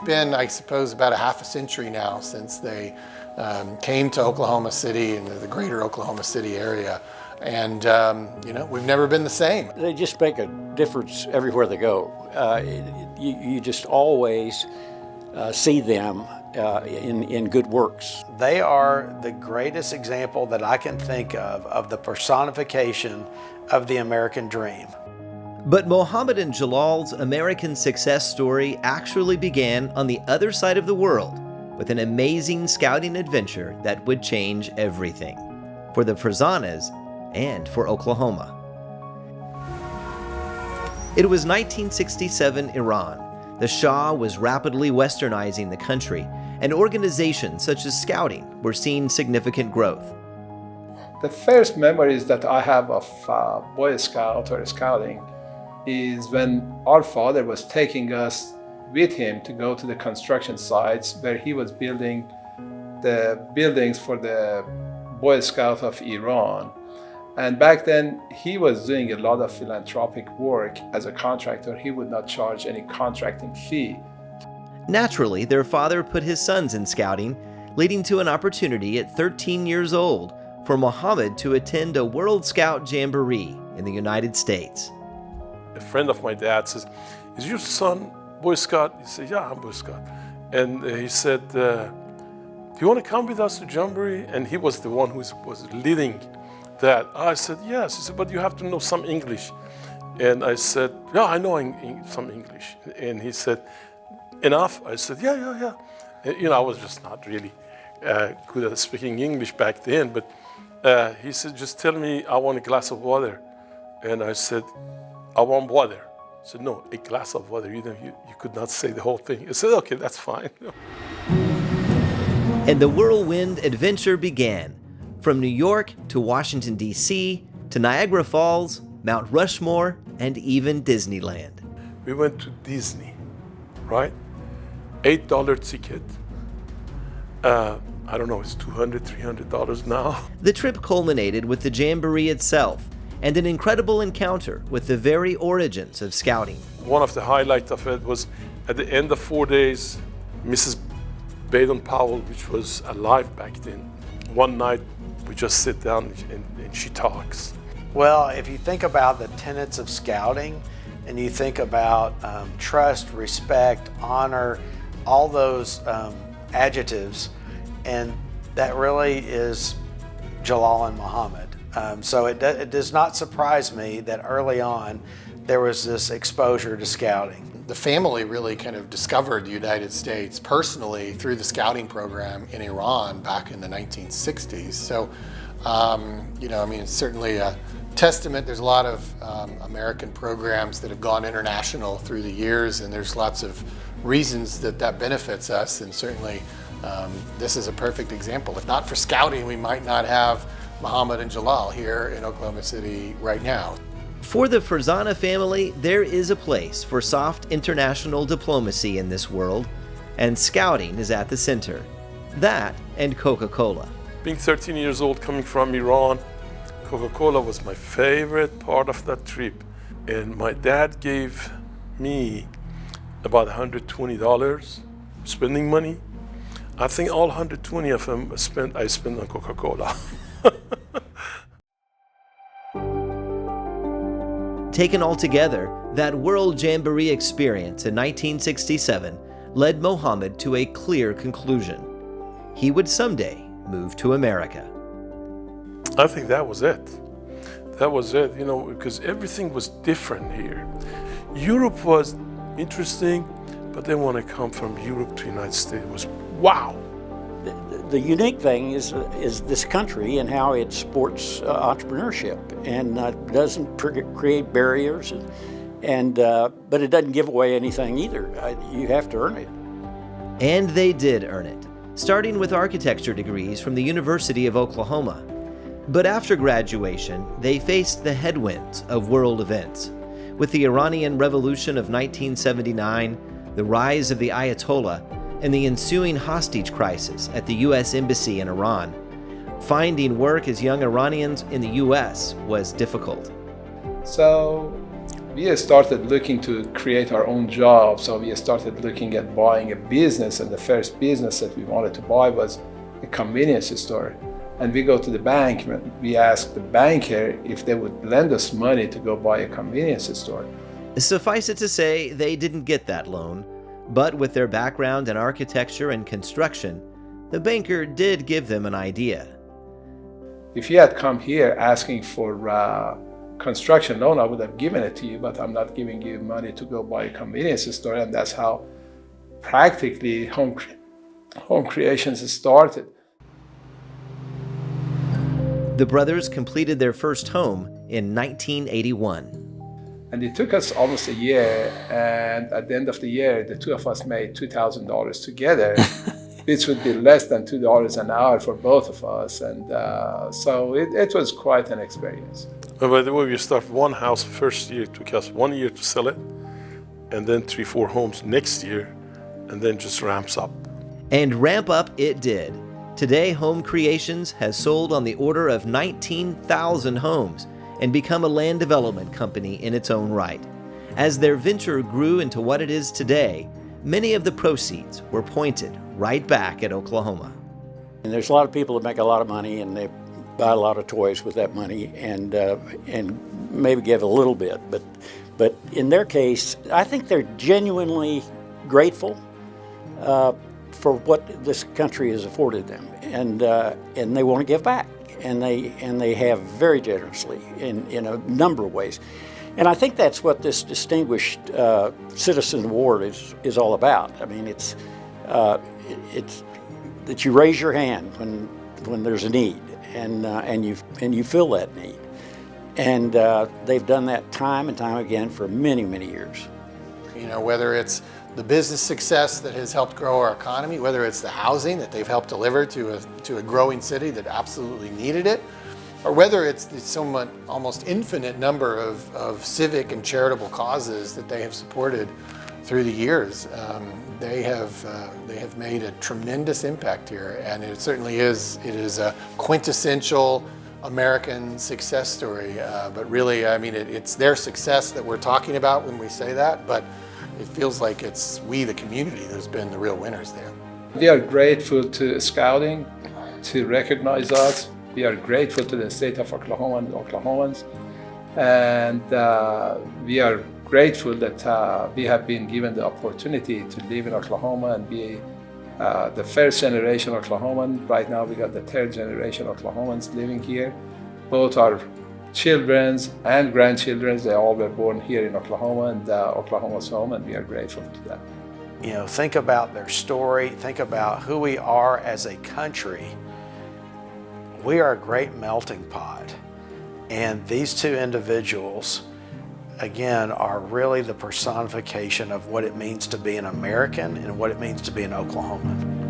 been, I suppose, about a half a century now since they came to Oklahoma City and the greater Oklahoma City area. And, we've never been the same. They just make a difference everywhere they go. You just always see them in good works. They are the greatest example that I can think of the personification of the American dream. But Mohammad and Jalal's American success story actually began on the other side of the world with an amazing scouting adventure that would change everything for the Farzanehs and for Oklahoma. It was 1967 Iran. The Shah was rapidly westernizing the country, and organizations such as Scouting were seeing significant growth. The first memories that I have of Boy Scout or Scouting is when our father was taking us with him to go to the construction sites where he was building the buildings for the Boy Scout of Iran. And back then, he was doing a lot of philanthropic work as a contractor. He would not charge any contracting fee. Naturally, their father put his sons in scouting, leading to an opportunity at 13 years old for Mohammad to attend a World Scout Jamboree in the United States. A friend of my dad says, "Is your son Boy Scout?" He said, "Yeah, I'm Boy Scout." And he said, "Do you want to come with us to Jamboree?" And he was the one who was leading that. I said, "Yes." He said, "But you have to know some English." And I said, "Yeah, I know some English." And he said, "Enough?" I said, yeah. And, I was just not really good at speaking English back then, but he said, "Just tell me I want a glass of water." And I said, "I want water." He said, "No, a glass of water." You could not say the whole thing. I said, "Okay, that's fine." And the whirlwind adventure began. From New York to Washington, D.C., to Niagara Falls, Mount Rushmore, and even Disneyland. We went to Disney, right? $8 ticket. I don't know, it's $200, $300 now. The trip culminated with the Jamboree itself and an incredible encounter with the very origins of scouting. One of the highlights of it was at the end of 4 days, Mrs. Baden-Powell, which was alive back then, one night we just sit down and she talks. Well, if you think about the tenets of scouting and you think about trust, respect, honor, all those adjectives, and that really is Jalal and Mohammad. So it does not surprise me that early on there was this exposure to scouting. The family really kind of discovered the United States personally through the scouting program in Iran back in the 1960s. So, it's certainly a testament. There's a lot of American programs that have gone international through the years, and there's lots of reasons that benefits us, and certainly this is a perfect example. If not for scouting, we might not have Mohammad and Jalal here in Oklahoma City right now. For the Farzaneh family, there is a place for soft international diplomacy in this world, and scouting is at the center. That and Coca-Cola. Being 13 years old, coming from Iran, Coca-Cola was my favorite part of that trip. And my dad gave me about $120 spending money. I think all 120 of them I spent on Coca-Cola. Taken all together, that World Jamboree experience in 1967 led Mohammad to a clear conclusion. He would someday move to America. I think that was it. That was it, because everything was different here. Europe was interesting, but then when I come from Europe to the United States, it was wow. The unique thing is this country and how it supports entrepreneurship and doesn't create barriers, but it doesn't give away anything either. You have to earn it. And they did earn it, starting with architecture degrees from the University of Oklahoma. But after graduation, they faced the headwinds of world events. With the Iranian Revolution of 1979, the rise of the Ayatollah, and the ensuing hostage crisis at the U.S. Embassy in Iran, finding work as young Iranians in the U.S. was difficult. So we started looking to create our own jobs. So we started looking at buying a business, and the first business that we wanted to buy was a convenience store. And we go to the bank, we ask the banker if they would lend us money to go buy a convenience store. Suffice it to say, they didn't get that loan, but with their background in architecture and construction, the banker did give them an idea. If you had come here asking for construction loan, I would have given it to you, but I'm not giving you money to go buy a convenience store. And that's how practically home creations started. The brothers completed their first home in 1981. And it took us almost a year, and at the end of the year, the two of us made $2,000 together, which would be less than $2 an hour for both of us. And so it was quite an experience. And by the way, we start one house first year, it took us 1 year to sell it, and then 3-4 homes next year, and then just ramps up. And ramp up it did. Today, Home Creations has sold on the order of 19,000 homes and become a land development company in its own right. As their venture grew into what it is today, many of the proceeds were pointed right back at Oklahoma. And there's a lot of people that make a lot of money, and they buy a lot of toys with that money, and maybe give a little bit. But in their case, I think they're genuinely grateful for what this country has afforded them, and they want to give back, and they have very generously in a number of ways. And I think that's what this Distinguished Citizen Award is all about. I mean, it's that you raise your hand when there's a need, and you fill that need. And they've done that time and time again for many, many years. You know, whether it's the business success that has helped grow our economy, whether it's the housing that they've helped deliver to a growing city that absolutely needed it, or whether it's the somewhat almost infinite number of civic and charitable causes that they have supported through the years. They have made a tremendous impact here, and it certainly is. It is a quintessential American success story. But really, I mean, it's their success that we're talking about when we say that. But it feels like it's we, the community, that's been the real winners there. We are grateful to Scouting to recognize us. We are grateful to the state of Oklahoma and Oklahomans. And we are grateful that we have been given the opportunity to live in Oklahoma and be the first generation Oklahoman. Right now we got the third generation Oklahomans living here. Both our children's and grandchildren's, they all were born here in Oklahoma, and Oklahoma's home, and we are grateful to them. You know, think about their story, think about who we are as a country. We are a great melting pot. And these two individuals, again, are really the personification of what it means to be an American and what it means to be an Oklahoman.